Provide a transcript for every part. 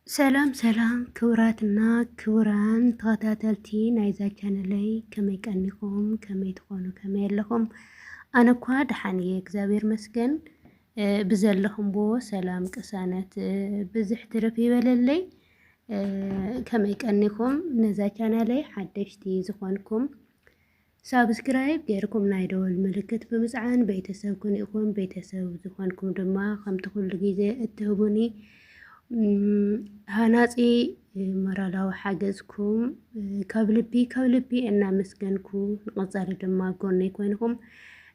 ሰላም ሰላም ክቡራትና ክቡራን ተኸታተልቲ ናይዛ ቻነለይ ከመይ ቀኒኹም ከመይ ትኾኑ ከመይ ኣለኹም ኣነ እኳ ደሓን እየ እግዚአብሔር መስገን ብዘለኹምዎ ሰላም ቅሳነት ብዙሕ ትርፍ ይበለለይ ከመይ ቀኒኹም ነዛ ቻነለይ ሓደሽቲ ዝኾንኩም ሳብስክራይብ ገይርኩም ናይ ደወል ምልክት ብምጽዓን ቤተሰብ ኩን ኢኹም ቤተሰብ ዝኾንኩም ድማ ከምቲ ኩሉ ግዜ እትህቡኒ ሃናጺ ሞራላዊ ሓገዝኩም ካብ ልቢ እናመስገንኩ ንቐጻሊ ድማ ጎነይ ኮይንኩም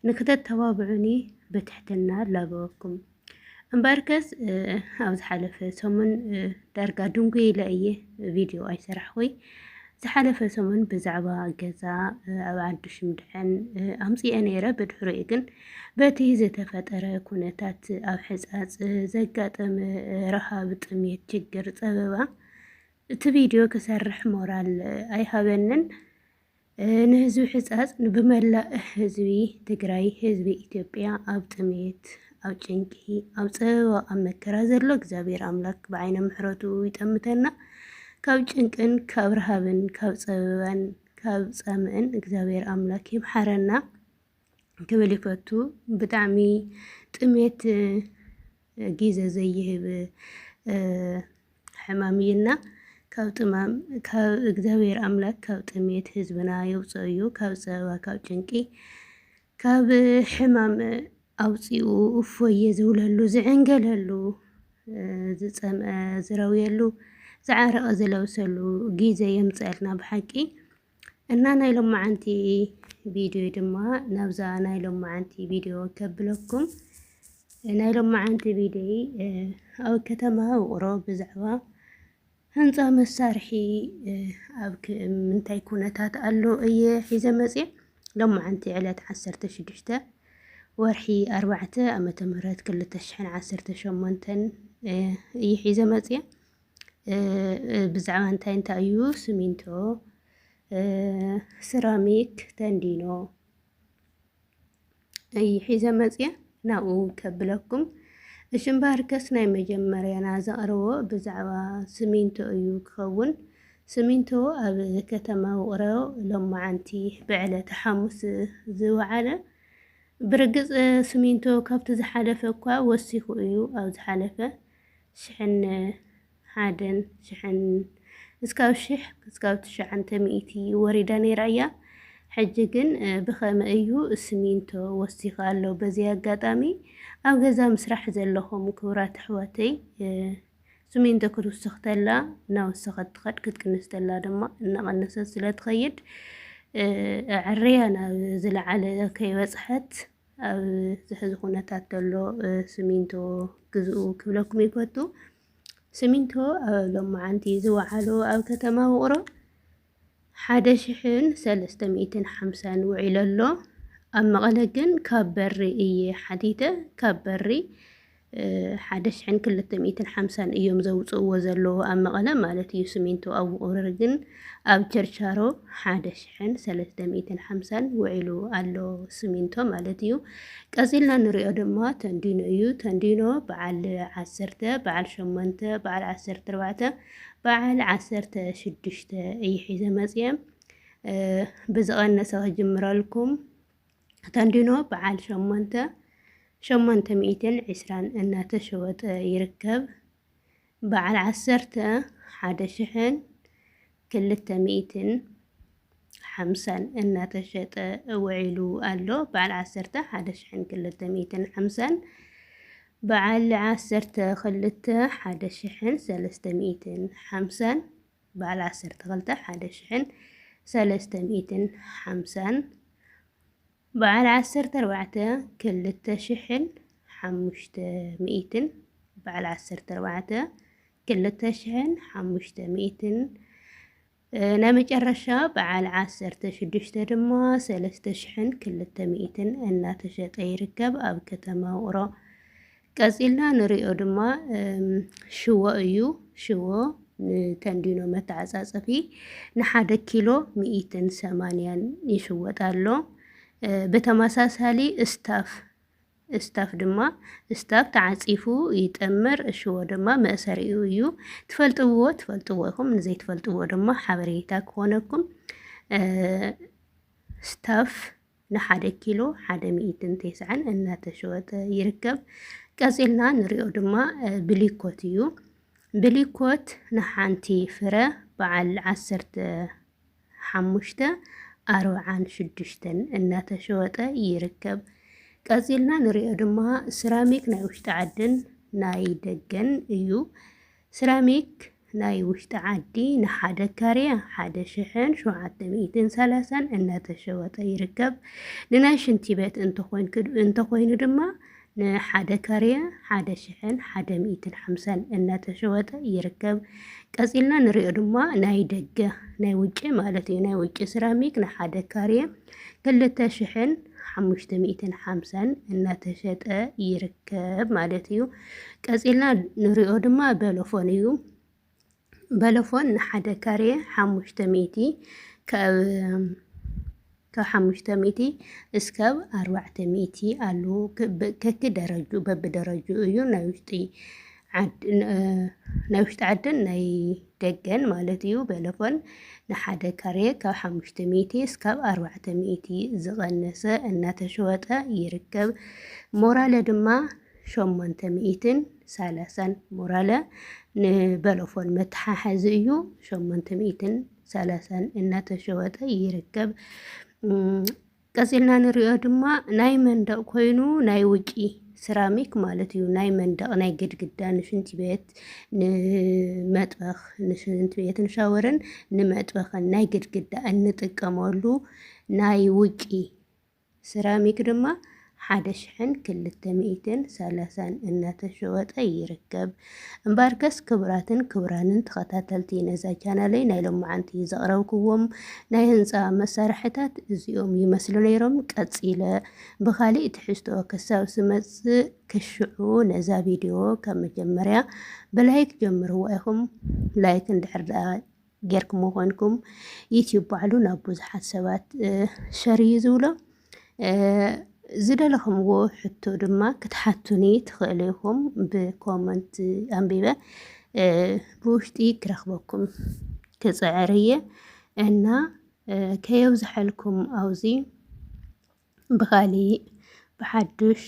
ንክተተባብዑኒ በትሕትና ላበወኩም እምበርከስ ኣብ ዝሓለፈ ሰሙን ዳርጋ ድንጉ ኢለ እየ ቪድዮ ኣይሰራሕኹይ ዝሓለፈ ሰሙን ብዛዕባ ገዛ ኣብ ዓዲ ሽምድሕን ኣምፂአ ነይረ ብድሕሪኡ ግን በቲ ዝተፈጠረ ኩነታት ኣብ ሕፃፅ ዘጋጠመ ረሃብ ጥሜት ችግር ፀበባ እቲ ቪድዮ ክሰርሕ ሞራል ኣይሃበንን ንህዝቢ ሕፃፅ ብመላእ ህዝቢ ትግራይ ህዝቢ ኢትዮጵያ ኣብ ጥሜት ኣብ ጭንቂ ኣብ ፀበባ ኣብ መከራ ዘሎ እግዚአብሔር ኣምላክ ብዓይነ ምሕረቱ ይጠምተና ካብ ጭንቅን ካብ ረሃብን ካብ ፀበባን ካብ ጸምእን እግዚአብሔር ኣምላክ ይምሓረና ክብል ይፈቱ ብጣዕሚ ጥሜት ጊዜ ዘይህብ ሕማም እዩና ካብ ጥማም ካብ እግዚአብሔር ኣምላክ ካብ ጥሜት ህዝብና የውፅእ ካብ ፀበባ ካብ ጭንቂ ካብ ሕማም ኣውፂኡ እፎየ ዝብለሉ ዝዕንገለሉ ዝጸምአ ዝረውየሉ ዝዓረቐ ዝለብሰሉ ጊዜ የምፅአልና ብሓቂ እና ናይ ሎማዓንቲ ቪድዮ ድማ ናብዛ ናይ ሎማዓንቲ ቪድዮ ከብለኩም ናይ ሎማዓንቲ ቪድዮ ኣብ ከተማ ውቕሮ ብዛዕባ ህንፃ መሳርሒ ኣብ ምንታይ ኩነታት ኣሎ እየ ሒዘ መፅእ ሎማዓንቲ ዕለት 16 ወርሒ 4 ዓመተ ምህረት 2018 እየ ሒዘ መፅእ ብዛዕባ እንታይ እዩ ሲሚንቶ ሰራሚክ ተንዲኖ ሒዘ መፅእ ናኡ ከብለኩም እሽምባርከስ ናይ መጀመርያና ዘቕርቦ ብዛዕባ ሲሚንቶ እዩ ክኸውን ሲሚንቶ ኣብ ከተማ ውቕሮ ሎማዓንቲ ብዕለት ሓሙስ ዝወዓለ ብርግጽ ሲሚንቶ ካብቲ ዝሓለፈ እኳ ወሲኹ እዩ ኣብ ዝሓለፈ ሽሕን ሓደን ሽሕን እስካብ 900 ወሪዳ ነይራ እያ ሕጂ ግን ብኸመይ እዩ ሲሚንቶ ወሲኹ ኣሎ በዚ ኣጋጣሚ ኣብ ገዛ ምስራሕ ዘለኹም ክቡራት ኣሕዋተይ ሲሚንቶ ክትውስኽ ተላ እናወሰኸት ትኸድ ክትቅንስ ተላ ድማ እናቐነሰት ስለ ትኸይድ ዕርያ ናብ ዝለዓለ ከይበፅሐት ኣብ ዝሕዚ ኩነታት ዘሎ ሲሚንቶ ግዝኡ ክብለኩም ይፈቱ ሲሚንቶ ኣብ ሎማዓንቲ ዝወዓሎ ኣብ ከተማ ውቕሮ 1350 ውዒሉ ኣሎ ኣብ መቐለ ግን ካብ በሪ እየ ሓቲተ ካብ በሪ 1250 እዮም ዘውፅእዎ ዘለዉ ኣብ መቐለ ማለት እዩ ሲሚንቶ ኣብ ውቕሮ ግን ኣብ ቸርቻሮ 1350 ውዒሉ ኣሎ ሲሚንቶ ማለት እዩ ቀፂልና ንሪኦ ድማ ተንዲኖ እዩ ተንዲኖ በዓል 10 በዓል 8 በዓል 14 በዓል 16 እዩ ሒዘ መፅእ ብዝቐነሰ ክጅምረልኩም ተንዲኖ በዓል 820 እናተሸወጠ ይርከብ በዓል 10 1250 እናተሸጠ ውዒሉ ኣሎ በዓል 10 1250 በዓል 12 1350 በዓል 12 1350 በዓል 14 2500 በዓል 14 2500 ናመጨረሻ በዓል 16 ድማ 3200 እናተሸጠ ይርከብ ኣብ ከተማ ውቕሮ ቀፂልና ንሪኦ ድማ ሽዎ እዩ ሽዎ ንተንዲኖ መተዓፃፀፊ ን1 ኪሎ 180 ይሽወጥ ኣሎ በተመሳሳሊ እስታፍ ስታፍ ድማ ስታፍ ተዓፂፉ ይጥምር እሽዎ ድማ መእሰሪኡ እዩ ትፈልጥዎ ኢኹም ንዘይትፈልጥዎ ድማ ሓበሬታ ክኾነኩም ስታፍ ን1 ኪሎ 190 እናተሸወጠ ይርከብ። ቀፂልና ንሪኦ ድማ ብሊኮት እዩ። ብሊኮት ንሓንቲ ፍረ በዓል 15.46 እናተሸወጠ ይርከብ። ቀፂልና ንሪኦ ድማ ሰራሚክ ናይ ውሽጢ ዓድን ናይ ደገን እዩ። ሰራሚክ ናይ ውሽጢ ዓዲ ን1 ካሬ 1730 እናተሸወጠ ይርከብ። ንናይ ሽንቲ ቤት እንተኮይኑ ድማ ን1 ካሬ 1150 እናተሸወጠ ይርከብ። ቀፂልና ንሪኦ ድማ ናይ ደገ ናይ ውጭ ማለት እዩ። ናይ ውጭ ሰራሚክ ን1 ካሬ 2550 እናተሸጠ ይርከብ ማለት እዩ። ቀፂልና ንሪኦ ድማ በለፎን እዩ። በለፎን ን1 ካሬ 500 ካብ 500 እስካብ 400 አሉ በብደረጁ እዩ። ናይ ውሽጢ ዓድን ናይ ደገን ማለት እዩ። በለፎን ን1 ካሬ ካብ 500 እስካብ 400 ዝቐነሰ እናተሸወጠ ይርከብ። ሞራለ ድማ 830 ሞራለ ንበለፎን መተሓሓዚ እዩ። 830 እናተሸወጠ ይርከብ። ቀፂልና ንሪኦ ድማ ናይ መንደቅ ኮይኑ ናይ ውጪ ሰራሚክ ማለት እዩ። ናይ መንደቅ ናይ ግድግዳ ንሽንቲ ቤት ንመጥበኽ ንሽንቲ ቤትን ሻወርን ንመጥበኽን ናይ ግድግዳ እንጥቀመሉ ናይ ውጪ ሰራሚክ ድማ 1230 እናተሸወጠ ይርከብ። እምበርከስ ክቡራትን ክቡራንን ተኸታተልቲ ነዛ ቻናለይ ናይ ሎማዓንቲ ዘቕረብክዎም ናይ ህንፃ መሳርሕታት እዚኦም ይመስሉ ነይሮም። ቀፂለ ብኻሊእ ትሕዝቶ ክሳብ ስመፅእ ክሽዑ ነዛ ቪድዮ ካብ መጀመርያ ብላይክ ጀምርዋ ኢኹም። ላይክ እንድሕር ደኣ ጌርክሞ ኮንኩም ዩቲዩብ ባዕሉ ናብ ብዙሓት ሰባት ሸር እዩ ዝብሎ። ዝደለኹምዎ ሕቶ ድማ ክትሓቱኒ ትኽእሉ ኢኹም ብኮመንት ኣንቢበ ብውሽጢ ክረኽበኩም ክፅዕርየ እና ከየብዝሐልኩም ኣውዚ ብኻሊእ ብሓዱሽ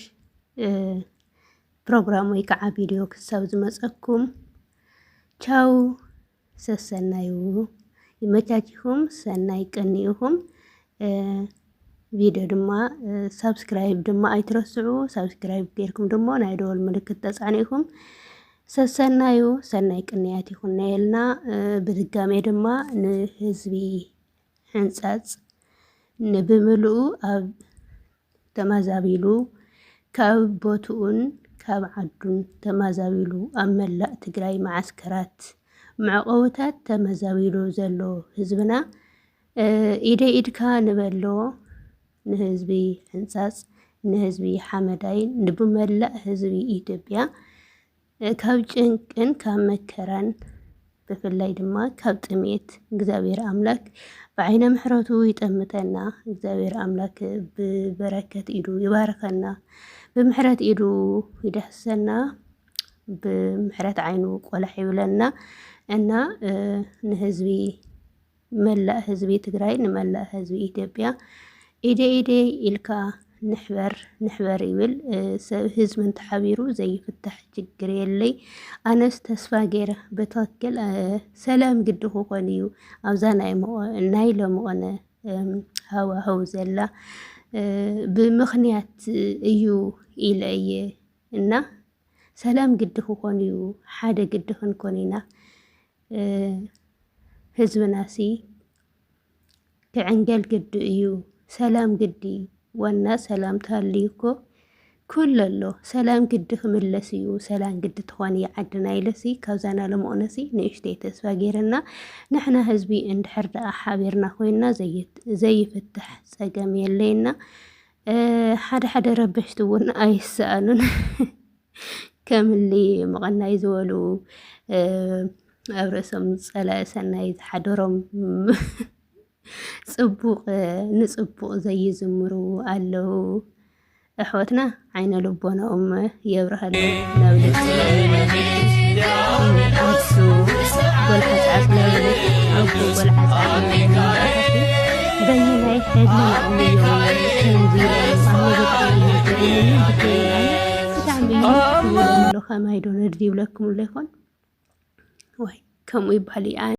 ፕሮግራም ወይ ከዓ ቪድዮ ክሳብ ዝመፀኩም ቻው ሰሰናዩ ይመቻችኹም። ሰናይ ቀኒ ኢኹም። ቪድዮ ድማ ሰብስክራይብ ድማ ኣይትረስዑ። ሰብስክራይብ ጌርኩም ድማ ናይ ደወል ምልክት ተፃኒኹም ሰሰናዩ ሰናይ ቅንያት ይኹን ነየልና። ብድጋሜ ድማ ንህዝቢ ሕንፃፅ ብምልኡ ኣብ ተመዛቢሉ ካብ ቦትኡን ካብ ዓዱን ተመዛቢሉ ኣብ መላእ ትግራይ ማዓስከራት መዕቆብታት ተመዛቢሉ ዘሎ ህዝብና ኢደይ ኢድካ ንበሎ ንህዝቢ ሕንፃፅ ንህዝቢ ሓመዳይ ንብመላእ ህዝቢ ኢትዮጵያ ካብ ጭንቅን ካብ መከራን ብፍላይ ድማ ካብ ጥሜት እግዚአብሔር አምላክ በዓይነ ምሕረቱ ይጠምተና። እግዚአብሔር አምላክ ብበረከት ኢዱ ይባርከና፣ ብምሕረት ኢዱ ይዳህሰና፣ ብምሕረት ዓይኑ ቆላሕ ይብለና እና ንህዝቢ መላእ ህዝቢ ትግራይ ንመላእ ህዝቢ ኢትዮጵያ ኢደ ኢልካ ንሕበር ይብል ህዝቢ እንተሓቢሩ ዘይፍታሕ ችግር የለይ። ኣነስ ተስፋ ገይረ በተወከል ሰላም ግዲ ክኾን እዩ ኣብዛ ናይ ለመቐነ ሃዋህው ዘላ ብምኽንያት እዩ ኢለ እየ እና ሰላም ግዲ ክኾን እዩ ሓደ ግዲ ክንኮን ኢና ህዝብናሲ ክዕንገል ግዲ እዩ ሰላም ግዲ ዋና ሰላም ታልይኮ ኩለሎ ሰላም ግዲ ክምለስ እዩ ሰላም ግዲ ትኾን ዓድና ኢለሲ ካብዛና ለመቕነሲ ንእሽተይ ተስፋ ገይረና ንሕና ህዝቢ እንድሕር ደኣ ሓቢርና ኮይና ዘይፍትሕ ፀገም የለይና። ሓደ ረበሽቲ እውን ኣይሰኣኑን ከምሊ መቐናይ ዝበሉ ኣብ ርእሶም ፀላእ ሰናይ ዝሓደሮም ንፅቡቕ ዘይዝምሩ ኣለው أحوتنا عين لبونا يبرهل نولد عدسو والحس عسنا عبو والحس عسنا بينا يحدنا أميو تنزيل تعملين لو خما يدون رديو لكم لكم وي كم يبهلي